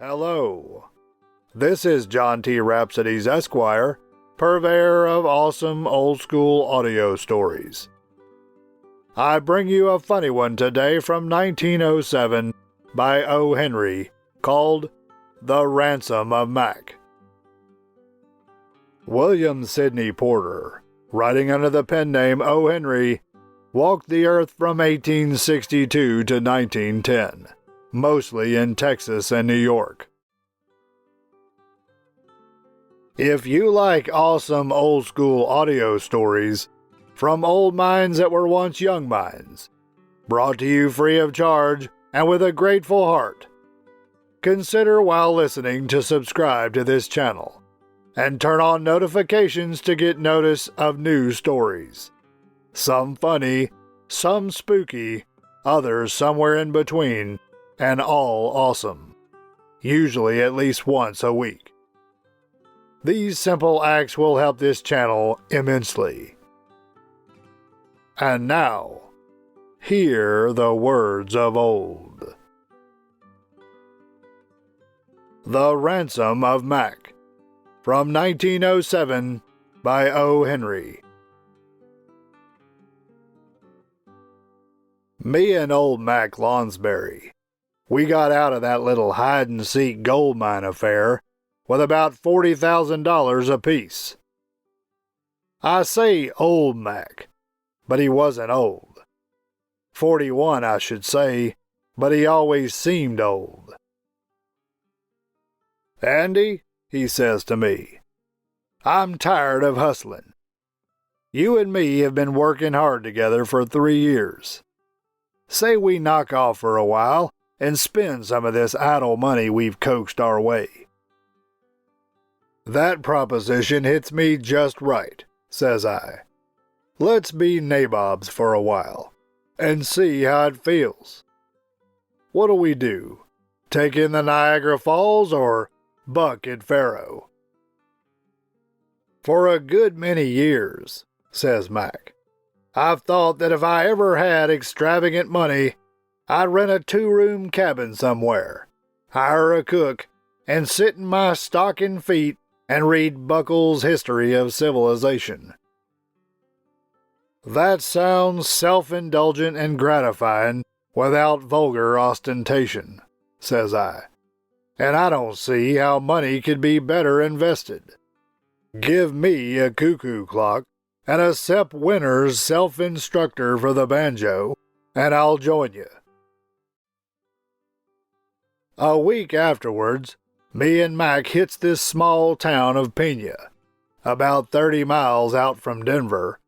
Hello, this is John T. Rhapsodes, Esquire, purveyor of awesome old-school audio stories. I bring you a funny one today from 1907 by O. Henry, called The Ransom of Mack. William Sidney Porter, writing under the pen name O. Henry, walked the earth from 1862 to 1910. Mostly in Texas and New York. If you like awesome old-school audio stories from old minds that were once young minds, brought to you free of charge and with a grateful heart, consider while listening to subscribe to this channel and turn on notifications to get notice of new stories. Some funny, some spooky, others somewhere in between, and all awesome, usually at least once a week. These simple acts will help this channel immensely. And now, hear the words of old. The Ransom of Mack, from 1907 by O. Henry. Me and old Mack Lonsbury, we got out of that little hide-and-seek gold mine affair with about $40,000 apiece. I say old Mack, but he wasn't old. 41, I should say, but he always seemed old. "Andy," he says to me, "I'm tired of hustling. You and me have been working hard together for 3 years. Say we knock off for a while and spend some of this idle money we've coaxed our way." "That proposition hits me just right," says I. "Let's be nabobs for a while, and see how it feels. What'll we do? Take in the Niagara Falls or buck at Faro?" "For a good many years," says Mack, "I've thought that if I ever had extravagant money, I'd rent a 2-room cabin somewhere, hire a cook, and sit in my stocking feet and read Buckle's History of Civilization." "That sounds self-indulgent and gratifying without vulgar ostentation," says I, "and I don't see how money could be better invested. Give me a cuckoo clock and a Sepp Winter's self-instructor for the banjo, and I'll join you." A week afterwards, me and Mack hits this small town of Pena, about 30 miles out from Denver,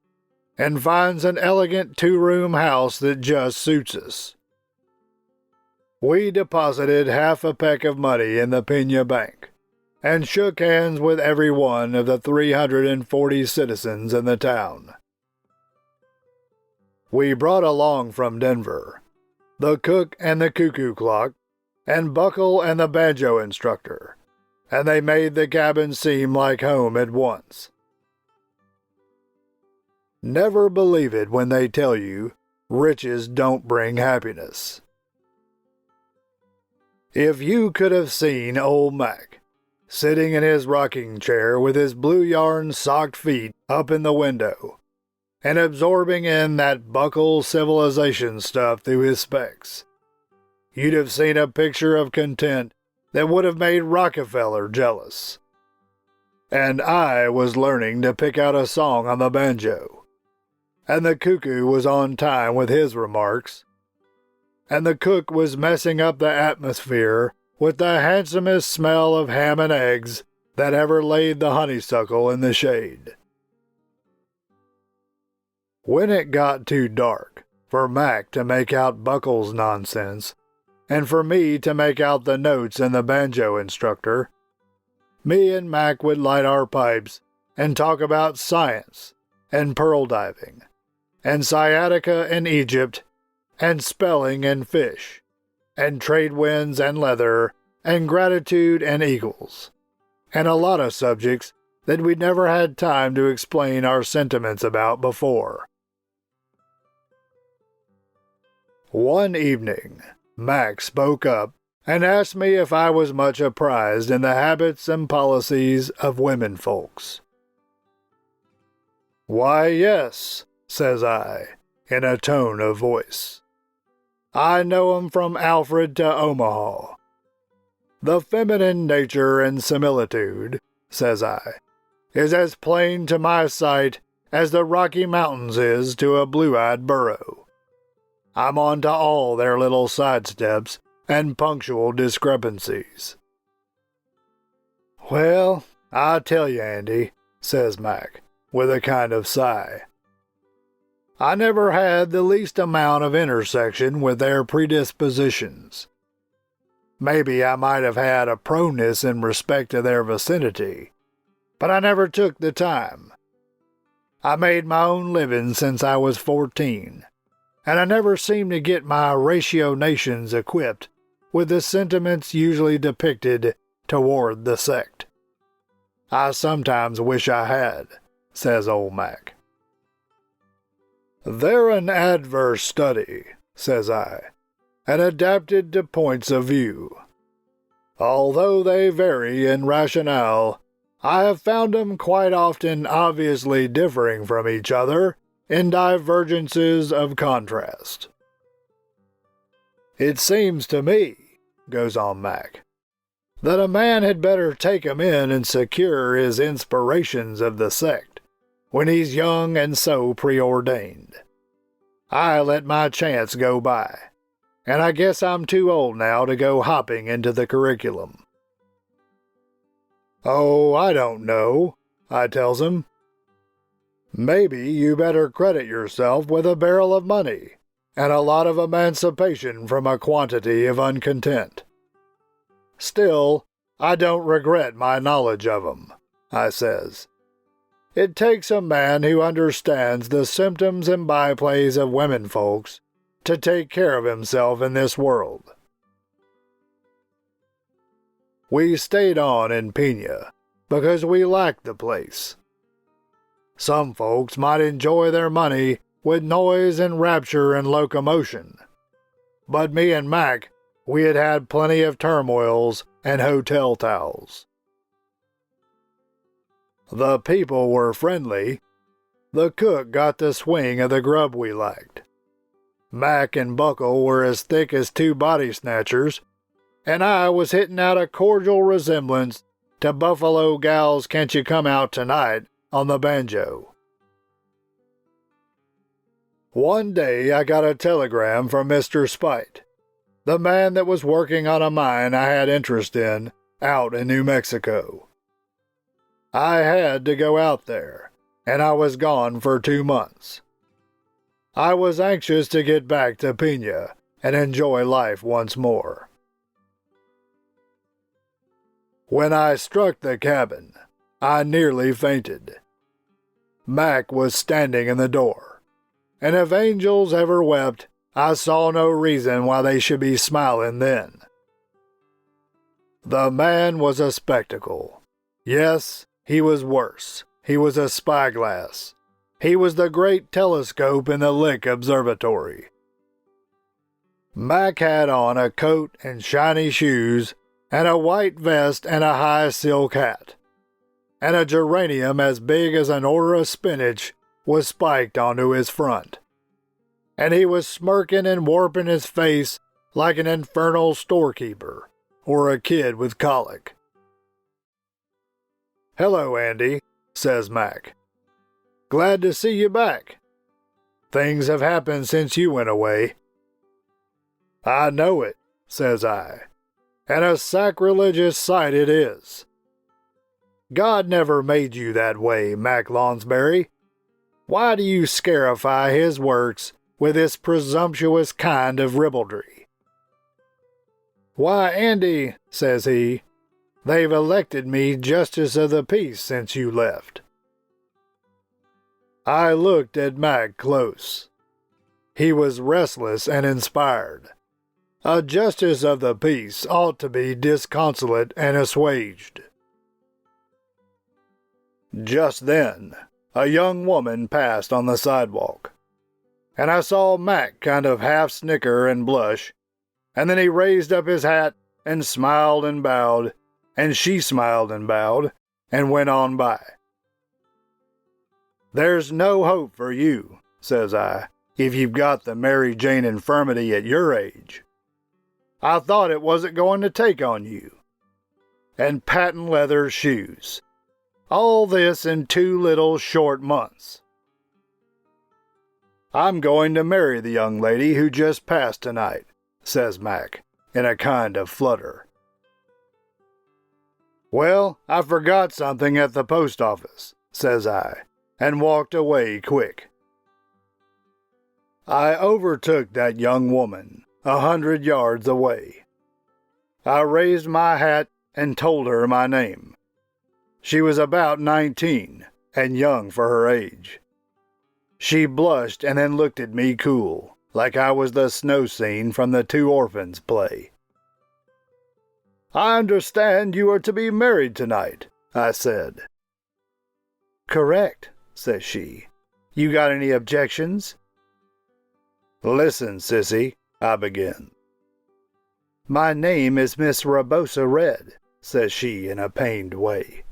and finds an elegant 2-room house that just suits us. We deposited half a peck of money in the Pena Bank, and shook hands with every one of the 340 citizens in the town. We brought along from Denver the cook and the cuckoo clock, and Buckle and the banjo instructor, and they made the cabin seem like home at once. Never believe it when they tell you riches don't bring happiness. If you could have seen old Mack sitting in his rocking chair with his blue yarn socked feet up in the window, and absorbing in that Buckle civilization stuff through his specs, you'd have seen a picture of content that would have made Rockefeller jealous. And I was learning to pick out a song on the banjo, and the cuckoo was on time with his remarks, and the cook was messing up the atmosphere with the handsomest smell of ham and eggs that ever laid the honeysuckle in the shade. When it got too dark for Mack to make out Buckle's nonsense, and for me to make out the notes in the banjo instructor, me and Mack would light our pipes and talk about science, and pearl diving, and sciatica in Egypt, and spelling and fish, and trade winds and leather, and gratitude and eagles, and a lot of subjects that we'd never had time to explain our sentiments about before. One evening, Mac spoke up and asked me if I was much apprised in the habits and policies of women folks. "Why, yes," says I, in a tone of voice. "I know 'em from Alfred to Omaha. The feminine nature and similitude," says I, "is as plain to my sight as the Rocky Mountains is to a blue-eyed burro. I'm on to all their little sidesteps and punctual discrepancies." "Well, I tell you, Andy," says Mac, with a kind of sigh, "I never had the least amount of intersection with their predispositions. Maybe I might have had a proneness in respect to their vicinity, but I never took the time. I made my own living since I was 14, and I never seemed to get my ratioinations equipped with the sentiments usually depicted toward the sect. I sometimes wish I had," says old Mac. "They're an adverse study," says I, "and adapted to points of view. Although they vary in rationale, I have found them quite often obviously differing from each other in divergences of contrast. It seems to me," goes on Mac, "that a man had better take 'em in and secure his inspirations of the sect when he's young and so preordained. I let my chance go by, and I guess I'm too old now to go hopping into the curriculum." "Oh, I don't know," I tells him. "Maybe you better credit yourself with a barrel of money and a lot of emancipation from a quantity of uncontent. Still, I don't regret my knowledge of 'em," I says. "It takes a man who understands the symptoms and byplays of women folks to take care of himself in this world." We stayed on in Pena because we liked the place. Some folks might enjoy their money with noise and rapture and locomotion, but me and Mac, we had had plenty of turmoils and hotel towels. The people were friendly. The cook got the swing of the grub we liked. Mac and Buckle were as thick as two body snatchers, and I was hitting out a cordial resemblance to Buffalo Gal's "Can't You Come Out Tonight" on the banjo. One day I got a telegram from Mr. Spite, the man that was working on a mine I had interest in out in New Mexico. I had to go out there, and I was gone for 2 months. I was anxious to get back to Pena and enjoy life once more. When I struck the cabin, I nearly fainted. Mac was standing in the door, and if angels ever wept, I saw no reason why they should be smiling then. The man was a spectacle. Yes, he was worse. He was a spyglass. He was the great telescope in the Lick Observatory. Mac had on a coat and shiny shoes, and a white vest and a high silk hat, and a geranium as big as an order of spinach was spiked onto his front, and he was smirking and warping his face like an infernal storekeeper or a kid with colic. "Hello, Andy," says Mac. "Glad to see you back. Things have happened since you went away." "I know it," says I, "and a sacrilegious sight it is. God never made you that way, Mac Lonsbury. Why do you scarify his works with this presumptuous kind of ribaldry?" "Why, Andy," says he, "they've elected me Justice of the Peace since you left. I looked at Mack close. He was restless and inspired. A justice of the peace ought to be disconsolate and assuaged. Just then, a young woman passed on the sidewalk, and I saw Mack kind of half snicker and blush, and then he raised up his hat and smiled and bowed, and she smiled and bowed, and went on by. "There's no hope for you," says I, "if you've got the Mary Jane infirmity at your age. I thought it wasn't going to take on you. And patent leather shoes. All this in 2 little short months." "I'm going to marry the young lady who just passed tonight," says Mack, in a kind of flutter. "Well, I forgot something at the post office," says I, and walked away quick. I overtook that young woman 100 yards away. I raised my hat and told her my name. She was about 19, and young for her age. She blushed and then looked at me cool, like I was the snow scene from the 2 Orphans play. "I understand you are to be married tonight," I said. "Correct," says she. "You got any objections?" "Listen, sissy," I begin. "My name is Miss Rebosa Red," says she in a pained way.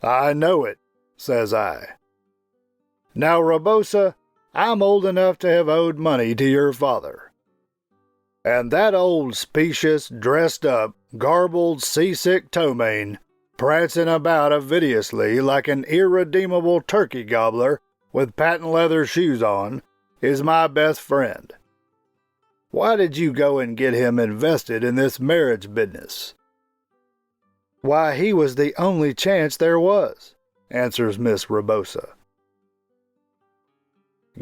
"I know it," says I. "Now, Rebosa, I'm old enough to have owed money to your father. And that old specious, dressed-up, garbled, seasick Ptomaine, prancing about avidiously like an irredeemable turkey gobbler with patent leather shoes on, is my best friend. Why did you go and get him invested in this marriage business?" "Why, he was the only chance there was," answers Miss Rebosa.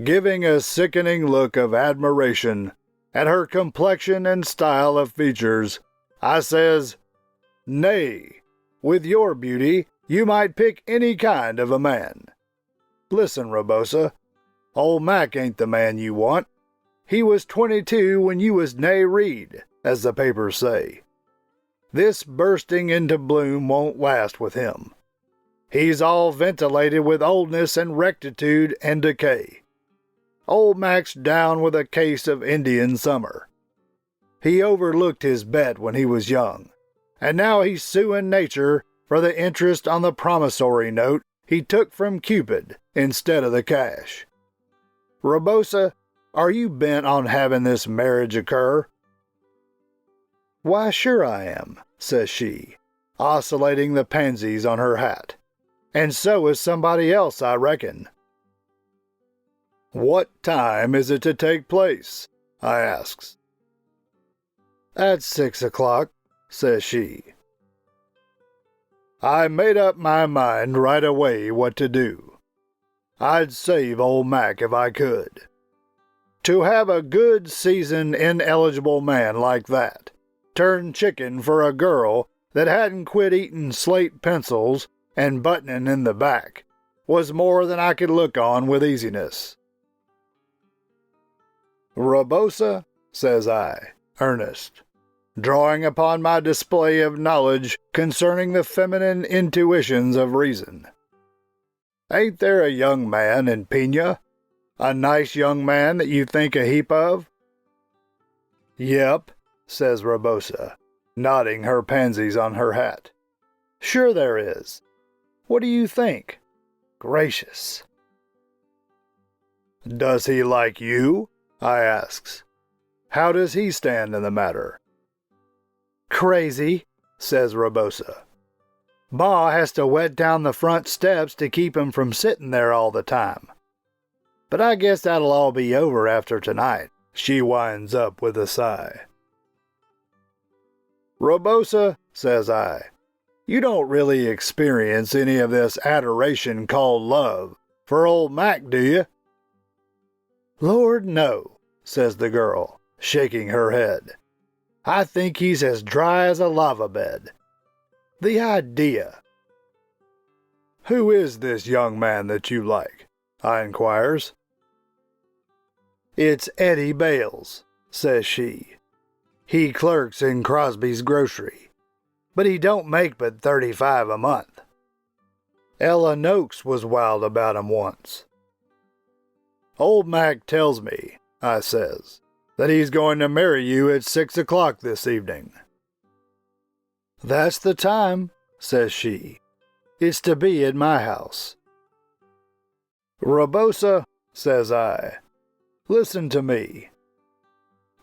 Giving a sickening look of admiration at her complexion and style of features, I says, "Nay, with your beauty, you might pick any kind of a man. Listen, Rebosa, old Mack ain't the man you want. He was 22 when you was nae reed, as the papers say. This bursting into bloom won't last with him. He's all ventilated with oldness and rectitude and decay. Old Mack's down with a case of Indian summer. He overlooked his bet when he was young, and now he's suing nature for the interest on the promissory note he took from Cupid instead of the cash. Rebosa, are you bent on having this marriage occur?" "Why, sure I am," says she, oscillating the pansies on her hat. "And so is somebody else, I reckon." "What time is it to take place?" I asks. "At 6 o'clock," says she. I made up my mind right away what to do. I'd save old Mack if I could. To have a good, seasoned, ineligible man like that turn chicken for a girl that hadn't quit eating slate pencils and buttoning in the back was more than I could look on with easiness. "Rebosa," says I, earnest, drawing upon my display of knowledge concerning the feminine intuitions of reason, "ain't there a young man in Pina? A nice young man that you think a heap of?" "Yep," says Rebosa, nodding her pansies on her hat. "Sure there is. What do you think? Gracious." "Does he like you?" I asks. "How does he stand in the matter?" "Crazy," says Rebosa. "Ma has to wet down the front steps to keep him from sitting there all the time. But I guess that'll all be over after tonight," she winds up with a sigh. "Rebosa," says I, "you don't really experience any of this adoration called love for old Mack, do you?" "Lord, no," says the girl, shaking her head. "I think he's as dry as a lava bed. The idea!" "Who is this young man that you like?" I inquires. It's Eddie Bales, says she. He clerks in Crosby's grocery, but he don't make but $35 a month. Ella Noakes was wild about him once. Old Mac tells me, I says, that he's going to marry you at 6 o'clock this evening. That's the time, says she. It's to be at my house. Rebosa, says I, listen to me.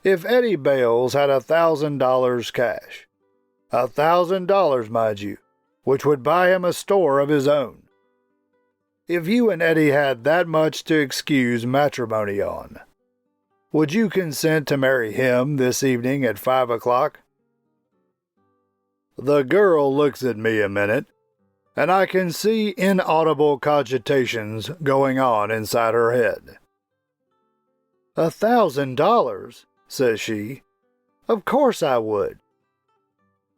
If Eddie Bales had $1,000 cash, $1,000, mind you, which would buy him a store of his own. If you and Eddie had that much to excuse matrimony on, would you consent to marry him this evening at 5 o'clock? The girl looks at me a minute, and I can see inaudible cogitations going on inside her head. $1,000, says she. Of course I would.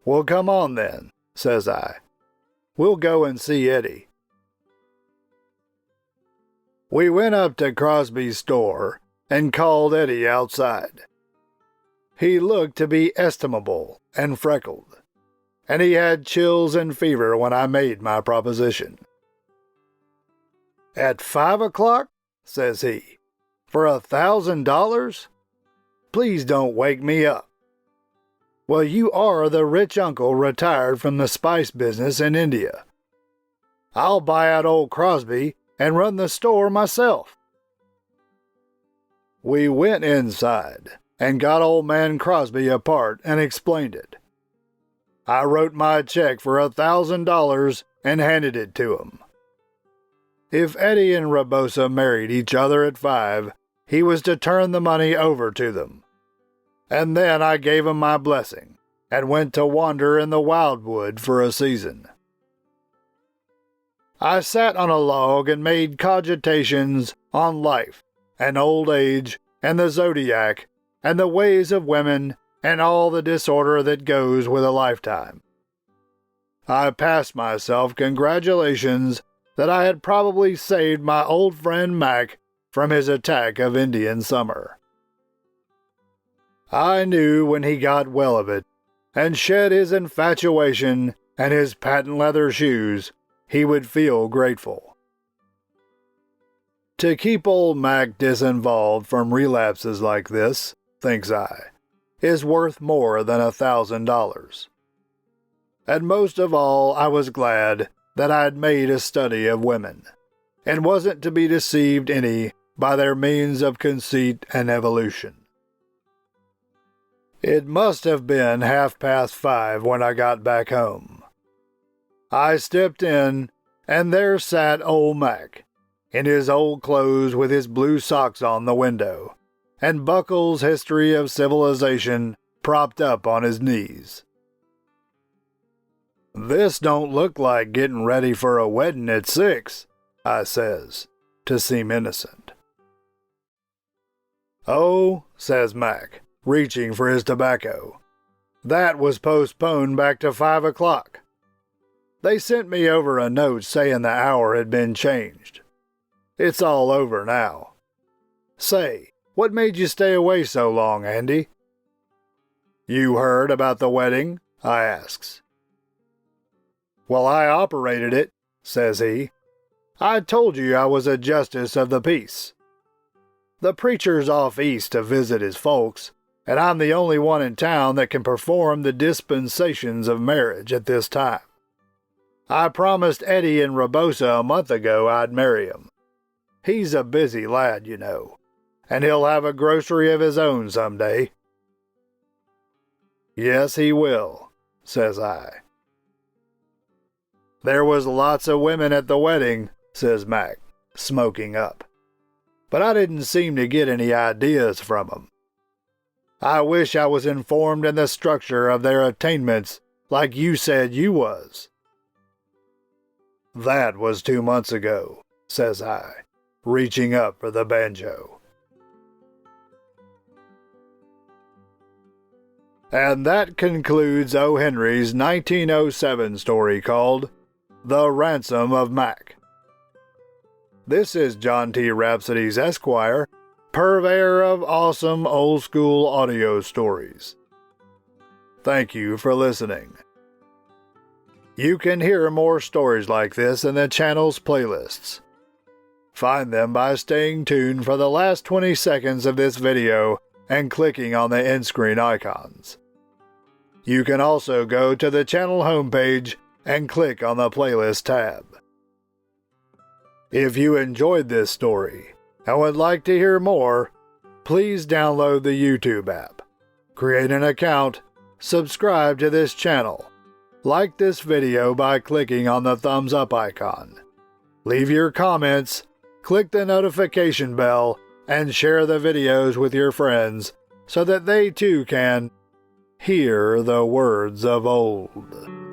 Well, come on then, says I. We'll go and see Eddie. We went up to Crosby's store and called Eddie outside. He looked to be estimable and freckled, and he had chills and fever when I made my proposition. At 5 o'clock, says he, for $1,000? Please don't wake me up. Well, you are the rich uncle retired from the spice business in India. I'll buy out old Crosby and run the store myself. We went inside and got old man Crosby apart and explained it. I wrote my check for $1,000 and handed it to him. If Eddie and Rebosa married each other at 5, he was to turn the money over to them. And then I gave him my blessing and went to wander in the wildwood for a season. I sat on a log and made cogitations on life and old age and the zodiac and the ways of women and all the disorder that goes with a lifetime. I passed myself congratulations that I had probably saved my old friend Mac from his attack of Indian summer. I knew when he got well of it and shed his infatuation and his patent leather shoes, he would feel grateful. To keep old Mac disinvolved from relapses like this, thinks I, is worth more than $1,000. And most of all, I was glad that I'd made a study of women, and wasn't to be deceived any by their means of conceit and evolution. It must have been 5:30 when I got back home. I stepped in, and there sat old Mac, in his old clothes with his blue socks on the window, and Buckle's History of Civilization propped up on his knees. This don't look like getting ready for a wedding at 6, I says, to seem innocent. Oh, says Mac, reaching for his tobacco, that was postponed back to 5 o'clock. They sent me over a note saying the hour had been changed. It's all over now. Say, what made you stay away so long, Andy? You heard about the wedding? I asks. Well, I operated it, says he. I told you I was a justice of the peace. The preacher's off east to visit his folks, and I'm the only one in town that can perform the dispensations of marriage at this time. I promised Eddie and Rebosa a month ago I'd marry him. He's a busy lad, you know, and he'll have a grocery of his own someday. Yes, he will, says I. There was lots of women at the wedding, says Mac, smoking up. But I didn't seem to get any ideas from 'em. I wish I was informed in the structure of their attainments like you said you was. That was 2 months ago, says I, reaching up for the banjo. And that concludes O. Henry's 1907 story called The Ransom of Mack. This is John T. Rhapsodies Esquire, purveyor of awesome old-school audio stories. Thank you for listening. You can hear more stories like this in the channel's playlists. Find them by staying tuned for the last 20 seconds of this video and clicking on the end-screen icons. You can also go to the channel homepage and click on the playlist tab. If you enjoyed this story and would like to hear more, please download the YouTube app, create an account, subscribe to this channel, like this video by clicking on the thumbs up icon, leave your comments, click the notification bell, and share the videos with your friends so that they too can hear the words of old.